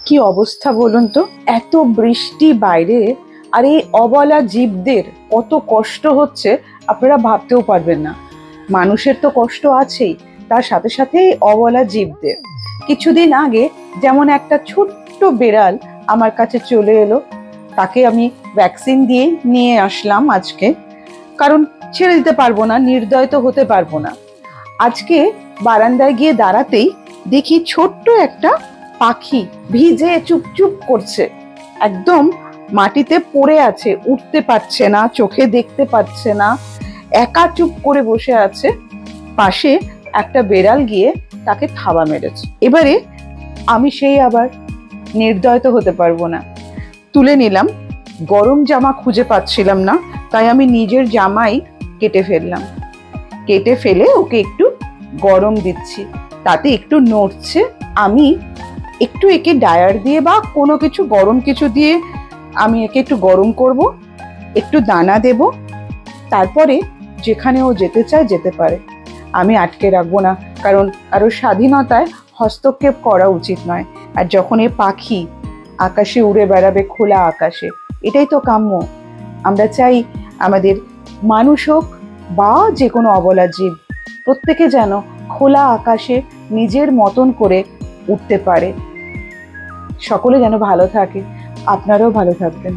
কি অবস্থা বলুন তো, এত বৃষ্টি বাইরে, আর এই অবলা জীবদের কত কষ্ট হচ্ছে আপনারা ভাবতেও পারবেন না। মানুষের তো কষ্ট আছেই, তার সাথে সাথে এই অবলা জীবদের। কিছুদিন আগে যেমন একটা ছোট্ট বেড়াল আমার কাছে চলে এলো, তাকে আমি ভ্যাকসিন দিয়ে নিয়ে আসলাম আজকে, কারণ ছেড়ে দিতে পারবো না, নির্দয় তো হতে পারবো না। আজকে বারান্দায় গিয়ে দাঁড়াতেই দেখি ছোট্ট একটা পাখি ভিজে চুপচুপ করছে, একদম মাটিতে পড়ে আছে, উঠতে পারছে না, চোখে দেখতে পাচ্ছে না, একা চুপ করে বসে আছে। পাশে একটা বেড়াল গিয়ে তাকে থাবা মেরেছে। এবারে আমি সেই আবার নির্দয় তো হতে পারবো না, তুলে নিলাম। গরম জামা খুঁজে পাচ্ছিলাম না, তাই আমি নিজের জামাই কেটে ফেললাম। কেটে ফেলে ওকে একটু গরম দিচ্ছি, তাতে একটু নড়ছে। আমি একটু একে ডায়ার দিয়ে বা কোনো কিছু গরম কিছু দিয়ে আমি একে একটু গরম করব, একটু দানা দেব, তারপরে যেখানে ও যেতে চায় যেতে পারে। আমি আটকে রাখবো না, কারণ কারোর স্বাধীনতায় হস্তক্ষেপ করা উচিত নয়। আর যখন এই পাখি আকাশে উড়ে বেড়াবে, খোলা আকাশে, এটাই তো কাম্য। আমরা চাই আমাদের মানুষ হোক বা যে কোনো অবলা জীব, প্রত্যেকে যেন খোলা আকাশে নিজের মতন করে উঠতে পারে। সকলে যেন ভালো থাকে, আপনারাও ভালো থাকবেন।